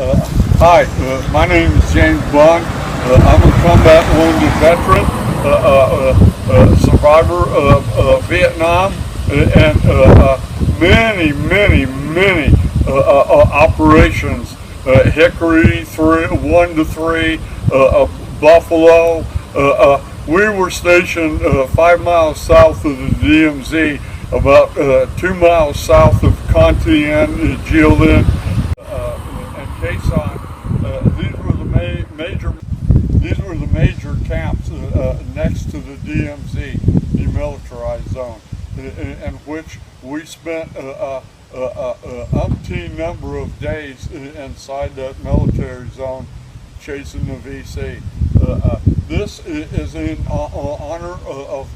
Hi, my name is James Bond. I'm a combat wounded veteran, survivor of Vietnam, and many operations. Hickory 1 to 3, Buffalo. We were stationed 5 miles south of the DMZ, about 2 miles south of Con Thien, Jilin, and Quai Son. These were the major camps next to the DMZ, demilitarized zone, in which we spent umpteen number of days inside that military zone chasing the VC. This is in honor of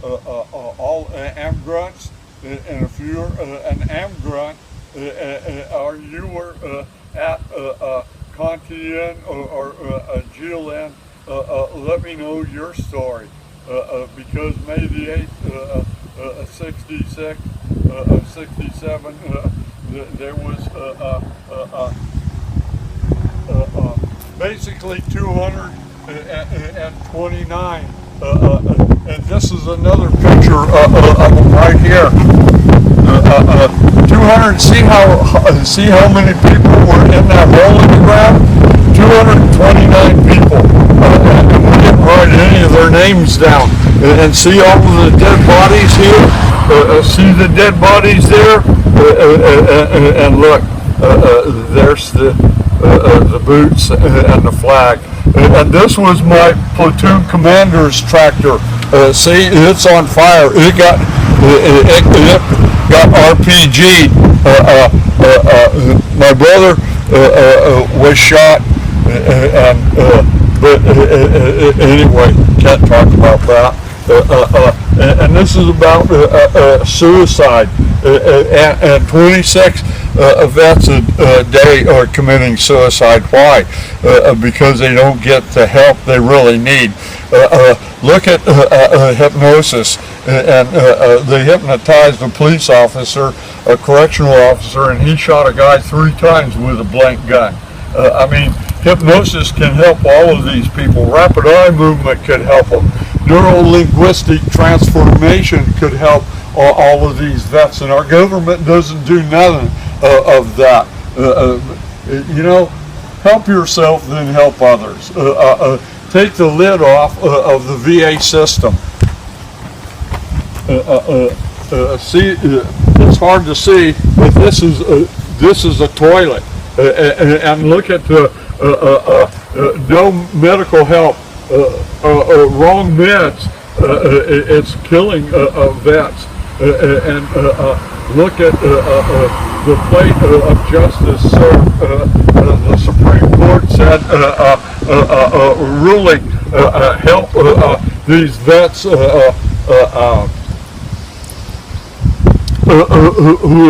all AMGRUNTs, and if you're an AMGRUNT or you were at Con Thien or Jilin, let me know your story, because May the 8th, 66, 67, there was basically 229, and this is another picture of them right here. 200. See how many people were in that hole in the ground? 229 people, and we didn't write any of their names down. And see all of the dead bodies here. See the dead bodies there, and look, there's the boots and the flag. And this was my platoon commander's tractor. See, it's on fire. It got RPG'd. My brother was shot, but anyway, can't talk about that. And this is about suicide, and 26 vets a day are committing suicide. Why? Because they don't get the help they really need. Look at hypnosis, and they hypnotized a police officer, a correctional officer, and he shot a guy 3 times with a blank gun. I mean, hypnosis can help all of these people. Rapid eye movement could help them. Neuro-linguistic transformation could help all of these vets, and our government doesn't do nothing of that. Help yourself, then help others. Take the lid off of the VA system. See, it's hard to see, but this is a toilet, and look at the no medical help, wrong meds. It's killing vets, and look at the plate of justice. The Supreme Court said ruling help these vets who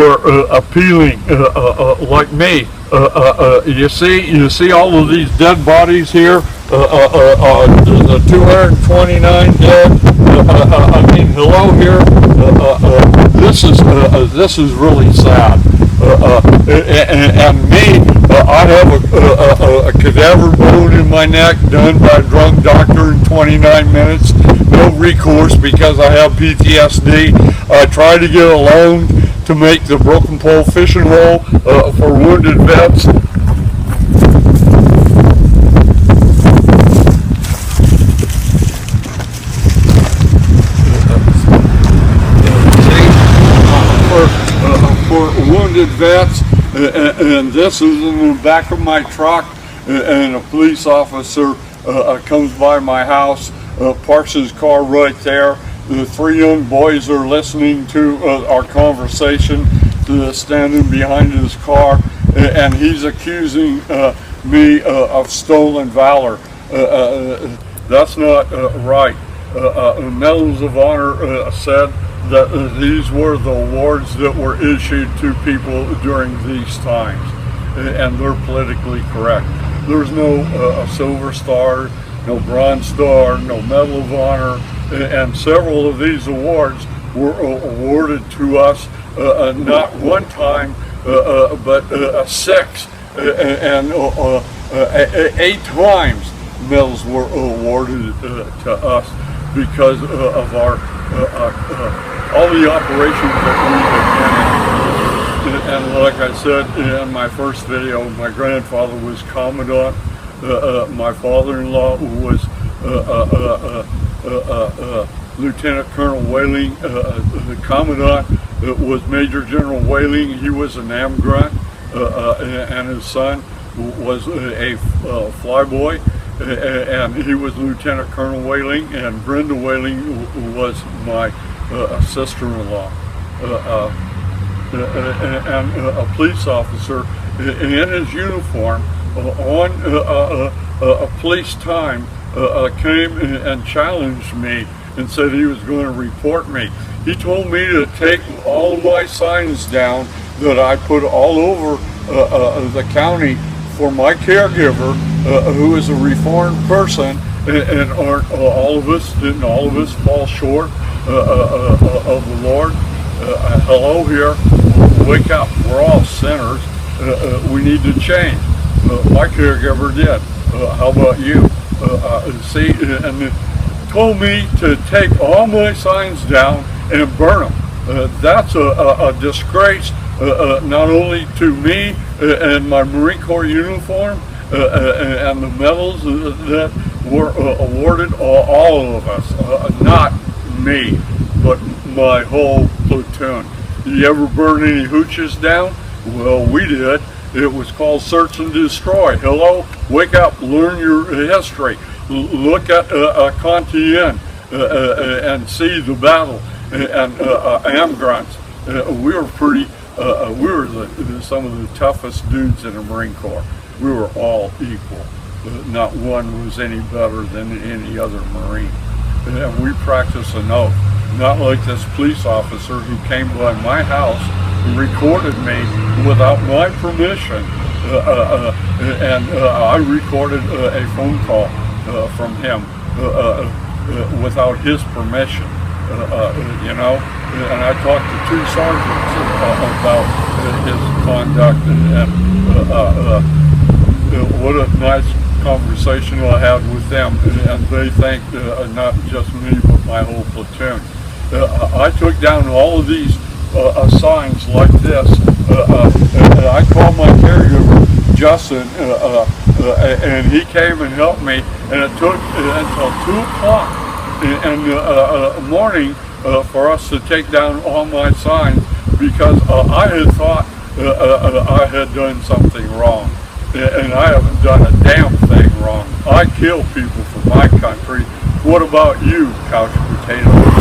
are appealing, like me. You see all of these dead bodies here. The 229 dead. I mean, hello here. This is really sad. And me, I have a cadaver bone in my neck done by a drunk doctor in 29 minutes. No recourse because I have PTSD. I tried to get a loan to make the Broken Pole fishing hole for wounded vets. For wounded vets, and this is in the back of my truck, and a police officer comes by my house, parks his car right there. The 3 young boys are listening to our conversation, standing behind his car, and he's accusing me of stolen valor. That's not right. Medals of Honor said that these were the awards that were issued to people during these times, and they're politically correct. There's no Silver Star, no Bronze Star, no Medal of Honor, and several of these awards were awarded to us not one time, but 6 and 8 times medals were awarded to us because of our all the operations that we had been in. And like I said in my first video, my grandfather was Commandant. My father-in-law was Lieutenant Colonel Whaling. The Commandant was Major General Whaling. He was an AMGRUNT, and his son was a flyboy, and he was Lieutenant Colonel Whaling, and Brenda Whaling was my sister-in-law. And a police officer in his uniform on a police time came and challenged me and said he was going to report me. He told me to take all of my signs down that I put all over the county for my caregiver, who is a reformed person, and aren't didn't all of us fall short of the Lord? Hello here, wake up, we're all sinners, we need to change. My caregiver did. How about you? See, and told me to take all my signs down and burn them. That's a disgrace, not only to me and my Marine Corps uniform and the medals that were awarded all of us, not me, but my whole platoon. You ever burn any hooches down? Well, we did. It was called search and destroy. Hello, wake up, learn your history. Look at Compiègne and see the battle and AMGRUNTs. We were some of the toughest dudes in the Marine Corps. We were all equal. Not one was any better than any other Marine. And we practiced an oath. Not like this police officer who came by my house and recorded me without my permission, and I recorded a phone call from him without his permission, you know, and I talked to 2 sergeants about his conduct, and what a nice conversation I had with them, and they thanked not just me but my whole platoon. I took down all of these signs like this, and I called my caregiver Justin, and he came and helped me, and it took until 2 o'clock in the morning for us to take down all my signs, because I had thought I had done something wrong, and I haven't done a damn thing wrong. I kill people for my country. What about you, couch potatoes?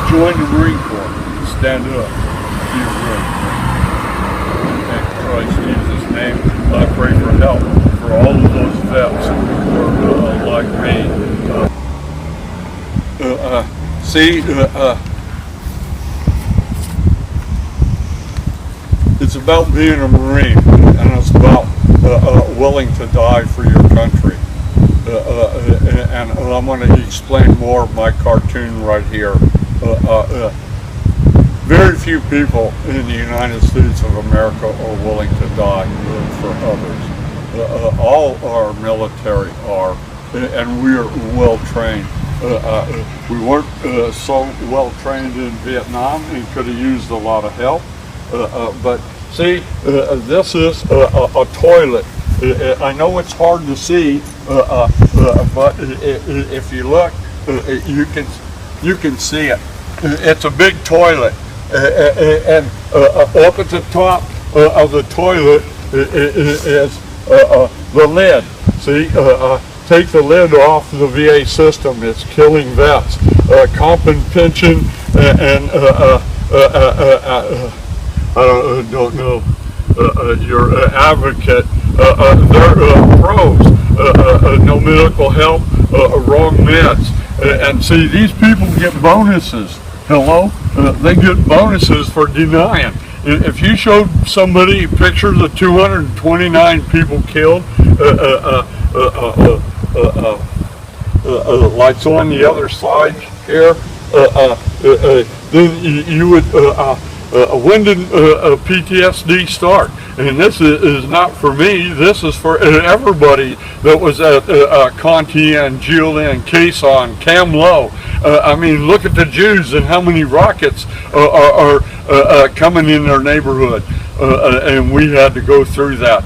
Join the Marine Corps. Stand up. Be real. In Christ Jesus' name, I pray for help for all of those vets who are like me. It's about being a Marine, and it's about willing to die for your country. And I'm going to explain more of my cartoon right here. Very few people in the United States of America are willing to die for others. All our military are, and we are well trained. We weren't so well trained in Vietnam and could have used a lot of help. But see, this is a toilet. I know it's hard to see, but if you look, you can see it. It's a big toilet, and up at the top of the toilet is the lid. See, take the lid off the VA system. It's killing vets. Comp and pension and I don't know your advocate. They're pros. No medical help, wrong meds, and see, these people get bonuses. Hello, they get bonuses for denying. If you showed somebody pictures of 229 people killed, lights on the other side here, then you would when did PTSD start? And this is not for me. This is for everybody that was at Conti and Jilin, Quezon, Cam-Lo. I mean, look at the Jews and how many rockets are coming in their neighborhood. And we had to go through that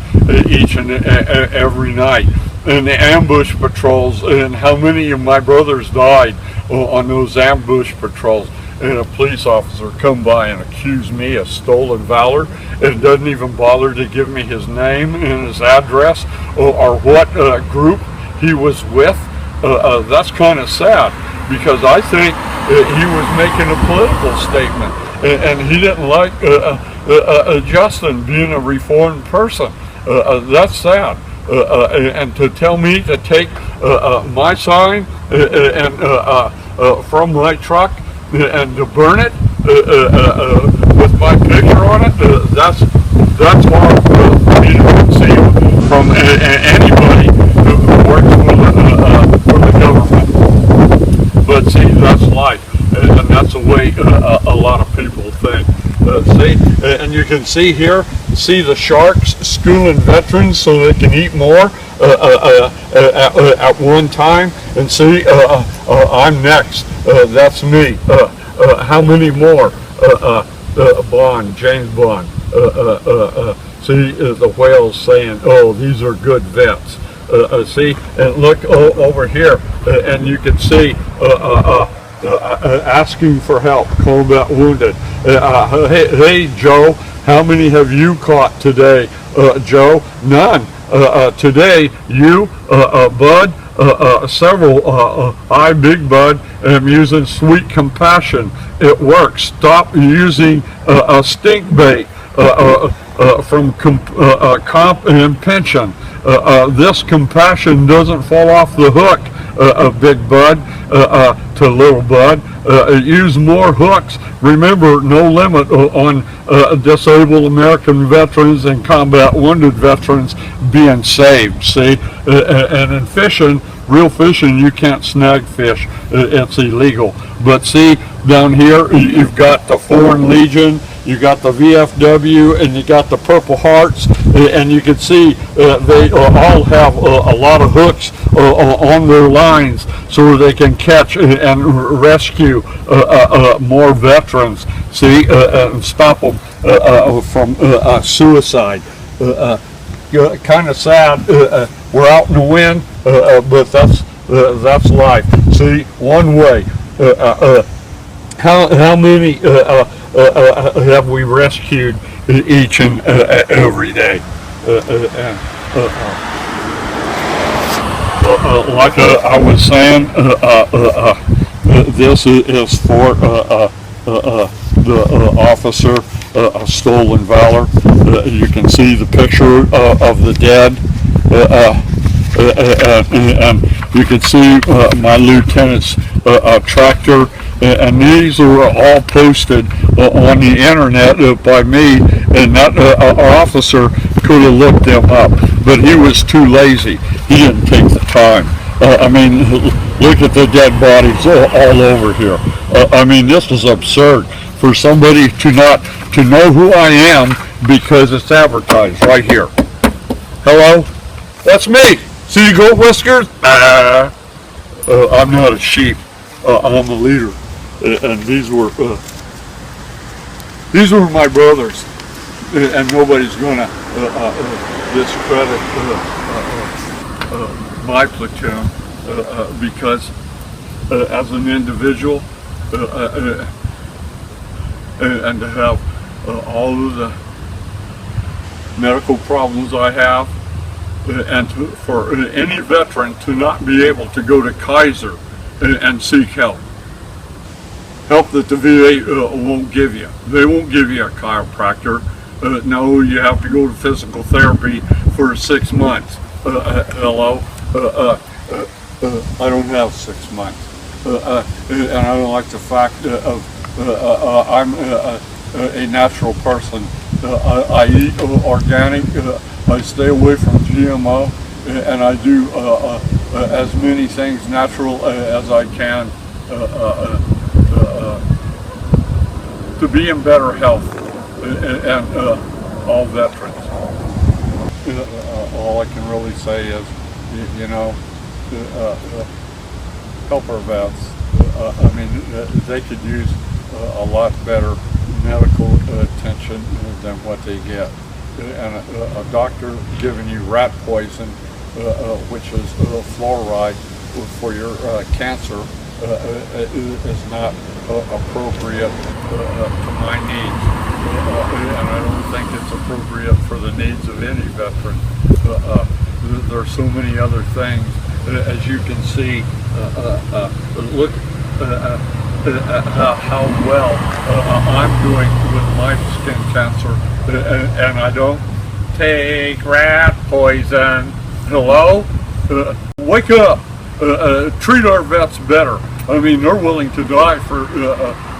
each and every night. And the ambush patrols, and how many of my brothers died on those ambush patrols. And a police officer come by and accuse me of stolen valor and doesn't even bother to give me his name and his address or what group he was with. That's kind of sad, because I think he was making a political statement, and he didn't like Justin being a reformed person. That's sad. And to tell me to take my sign and from my truck and to burn it with my picture on it, that's hard for me to conceive from anybody who works for the government. But see, that's life, and that's the way a lot of people think. See, and you can see here, see the sharks schooling veterans so they can eat more at one time. And see, I'm next. That's me. How many more? Bond, James Bond. See, the whales saying, "Oh, these are good vets." See, and look over here, and you can see asking for help, combat wounded. Hey, Joe, how many have you caught today? Joe, none. Today, you, Bud, several. I, Big Bud, am using Sweet Compassion. It works. Stop using a stink bait from comp and pension. This compassion doesn't fall off the hook, Big Bud, to Little Bud. Use more hooks. Remember, no limit on disabled American veterans and combat wounded veterans being saved. See, and in fishing, real fishing, you can't snag fish. It's illegal. But see, down here, you've got the Foreign Legion, you got the VFW, and you got the Purple Hearts, and you can see they all have a lot of hooks on their lines so they can catch and rescue more veterans. See, and stop them from suicide. Kind of sad. We're out in the wind, but that's life. See, one way. How many have we rescued each and every day? Like I was saying, this is for the officer stolen valor. You can see the picture of the dead, and you can see my lieutenant's tractor. And these are all posted on the internet by me, and that officer could have looked them up, but he was too lazy. He didn't take the time. I mean, look at the dead bodies all over here. I mean, this is absurd for somebody to not to know who I am because it's advertised right here. Hello, that's me. See the goat whiskers? I'm not a sheep. I'm a leader. And these were my brothers, and nobody's gonna discredit my platoon because as an individual and to have all of the medical problems I have, and for any veteran to not be able to go to Kaiser and seek help. Help that the VA won't give you. They won't give you a chiropractor. No, you have to go to physical therapy for 6 months. Hello? I don't have 6 months. And I don't like the fact of I'm a natural person. I eat organic. I stay away from GMO. And I do as many things natural as I can. to be in better health, and all veterans. All I can really say is, help our vets. I mean, they could use a lot better medical attention than what they get. And a doctor giving you rat poison, which is fluoride for your cancer, is not appropriate to my needs. And I don't think it's appropriate for the needs of any veteran. There are so many other things. As you can see, look how well I'm doing with my skin cancer, and I don't take rat poison. Hello? Wake up! Treat our vets better. I mean, they're willing to die for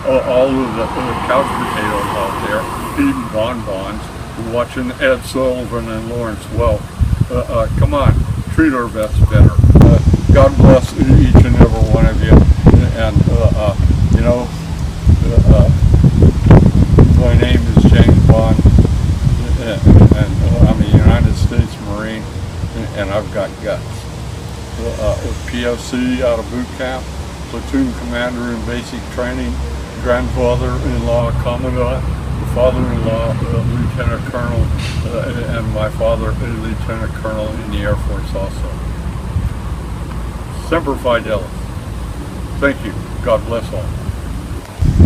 all of the couch potatoes out there, eating bonbons, watching Ed Sullivan and Lawrence Welk. Come on, treat our vets better. God bless each and every one of you. And, my name is James Bond, and I'm a United States Marine, and I've got guts. POC out of boot camp, platoon commander in basic training, grandfather-in-law commandant, father-in-law lieutenant colonel, and my father a lieutenant colonel in the Air Force also. Semper Fidelis. Thank you. God bless all.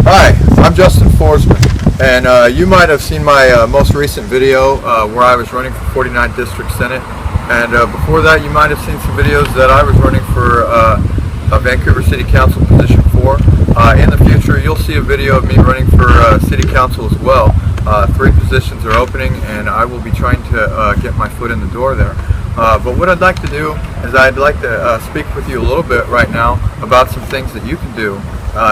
Hi, I'm Justin Forsman, and you might have seen my most recent video where I was running for 49th District Senate, and before that you might have seen some videos that I was running for a Vancouver City Council position for. In the future you'll see a video of me running for City Council as well. 3 positions are opening, and I will be trying to get my foot in the door there. But what I'd like to do is I'd like to speak with you a little bit right now about some things that you can do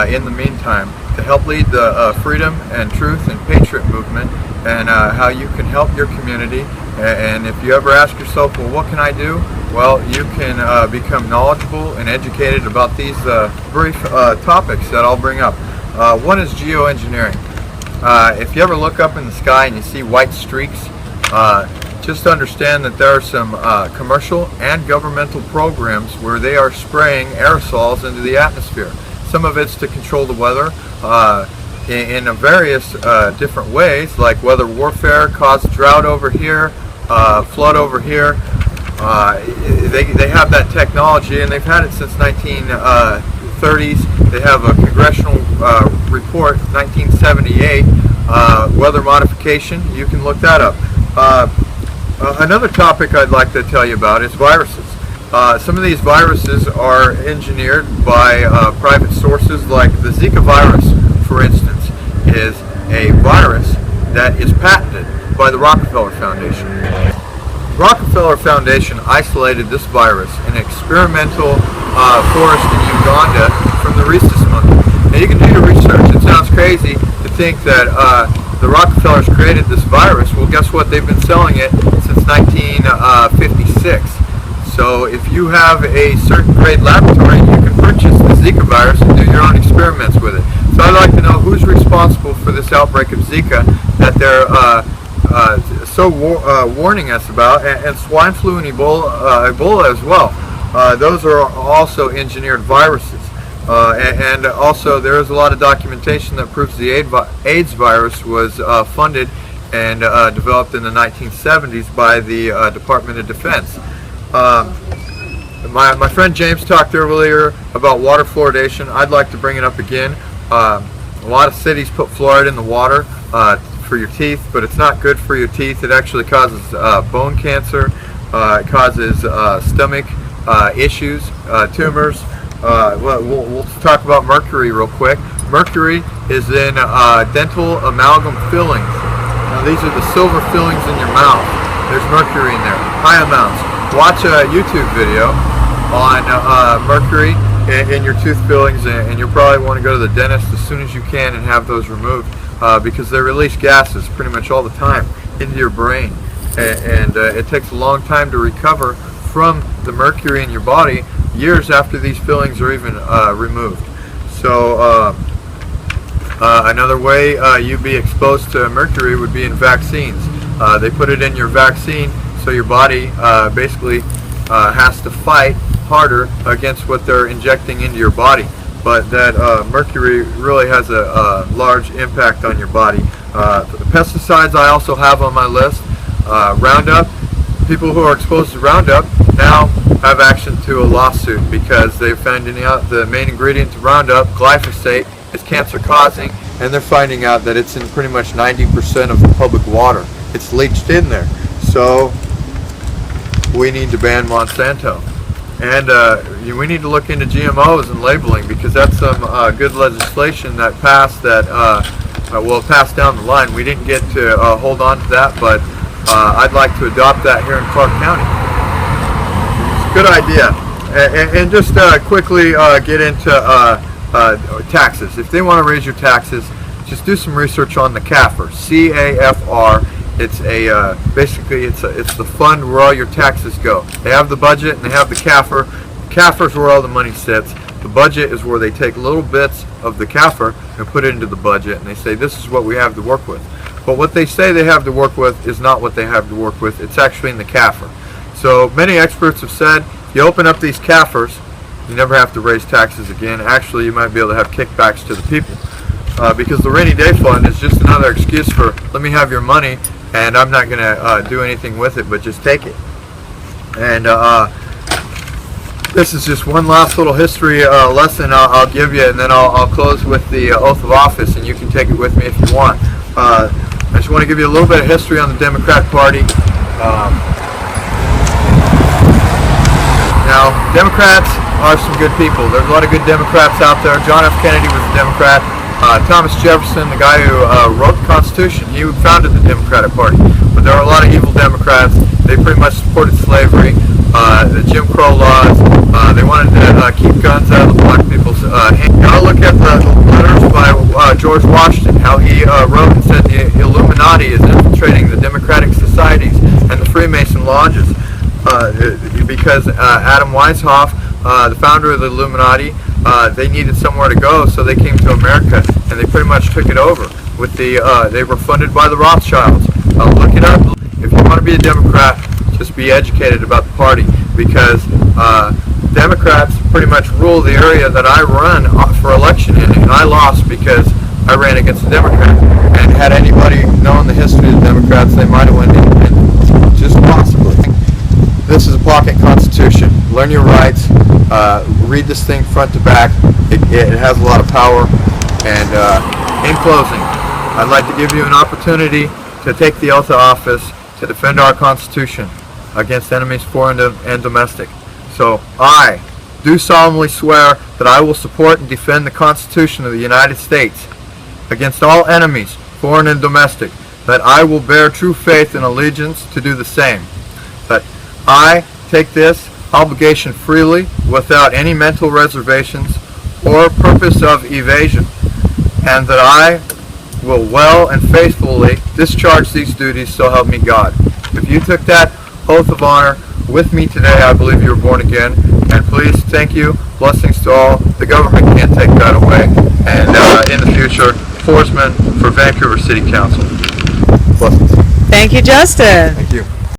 in the meantime to help lead the freedom and truth and patriot movement, and how you can help your community. And if you ever ask yourself, well, what can I do? Well, you can become knowledgeable and educated about these brief topics that I'll bring up. One is geoengineering. If you ever look up in the sky and you see white streaks, just understand that there are some commercial and governmental programs where they are spraying aerosols into the atmosphere. Some of it's to control the weather in various different ways, like weather warfare, cause drought over here, flood over here. They have that technology, and they've had it since 1930s. They have a congressional report, 1978, weather modification. You can look that up. Another topic I'd like to tell you about is viruses. Some of these viruses are engineered by private sources, like the Zika virus, for instance, is a virus that is patented by the Rockefeller Foundation. The Rockefeller Foundation isolated this virus in an experimental forest in Uganda from the rhesus monkey. Now you can do your research. It sounds crazy to think that the Rockefellers created this virus. Well, guess what? They've been selling it since 1956. So if you have a certain grade laboratory, you can purchase the Zika virus and do your own experiments with it. So I'd like to know who's responsible for this outbreak of Zika that they're warning us about, and swine flu and Ebola as well. Those are also engineered viruses. And also there is a lot of documentation that proves the AIDS virus was funded and developed in the 1970s by the Department of Defense. My friend James talked earlier about water fluoridation. I'd like to bring it up again. A lot of cities put fluoride in the water for your teeth, but it's not good for your teeth. It actually causes bone cancer. It causes stomach issues, tumors. We'll talk about mercury real quick. Mercury is in dental amalgam fillings. Now these are the silver fillings in your mouth. There's mercury in there, high amounts. Watch a YouTube video on mercury in your tooth fillings, and you'll probably want to go to the dentist as soon as you can and have those removed, because they release gases pretty much all the time into your brain, and it takes a long time to recover from the mercury in your body, years after these fillings are even removed. So Another way you'd be exposed to mercury would be in vaccines. They put it in your vaccine so your body basically has to fight harder against what they're injecting into your body. But that mercury really has a large impact on your body. The pesticides I also have on my list. Roundup. People who are exposed to Roundup now have action to a lawsuit because they're finding out the main ingredient to Roundup, glyphosate, is cancer causing, and they're finding out that it's in pretty much 90% of the public water. It's leached in there. So we need to ban Monsanto. And we need to look into GMOs and labeling, because that's some good legislation that passed that will pass down the line. We didn't get to hold on to that, but I'd like to adopt that here in Clark County. It's a good idea. And just quickly get into taxes. If they want to raise your taxes, just do some research on the CAFR. C-A-F-R. It's a basically it's the fund where all your taxes go. They have the budget and they have the CAFR. CAFR is where all the money sits. The budget is where they take little bits of the CAFR and put it into the budget, and they say this is what we have to work with. But what they say they have to work with is not what they have to work with. It's actually in the CAFR. So many experts have said you open up these CAFRs, you never have to raise taxes again. Actually, you might be able to have kickbacks to the people. Because the rainy day fund is just another excuse for, let me have your money and I'm not going to do anything with it, but just take it. And this is just one last little history lesson I'll give you, and then I'll close with the oath of office, and you can take it with me if you want. I just want to give you a little bit of history on the Democrat Party. Now, Democrats are some good people. There's a lot of good Democrats out there. John F. Kennedy was a Democrat. Thomas Jefferson, the guy who wrote the Constitution, he founded the Democratic Party. But there are a lot of evil Democrats. They pretty much supported slavery, the Jim Crow laws. They wanted to keep guns out of the black people's hands. Now look at the letters by George Washington, how he wrote and said the Illuminati is infiltrating the democratic societies and the Freemason lodges. Because Adam Weishaupt, the founder of the Illuminati, they needed somewhere to go, so they came to America, and they pretty much took it over. With the, they were funded by the Rothschilds. Look it up. If you want to be a Democrat, just be educated about the party, because Democrats pretty much rule the area that I run for election in, and I lost because I ran against a Democrat. And had anybody known the history of the Democrats, they might have went independent, just possibly. This is a pocket constitution. Learn your rights. Read this thing front to back. It has a lot of power. And in closing, I'd like to give you an opportunity to take the oath of office to defend our Constitution against enemies foreign and domestic. So I do solemnly swear that I will support and defend the Constitution of the United States against all enemies, foreign and domestic, that I will bear true faith and allegiance to do the same, that I take this obligation freely without any mental reservations or purpose of evasion, and that I will well and faithfully discharge these duties, so help me God. If you took that oath of honor with me today, I believe you were born again. And please, thank you. Blessings to all. The government can't take that away. And in the future, Forsman for Vancouver City Council. Blessings. Thank you, Justin. Thank you.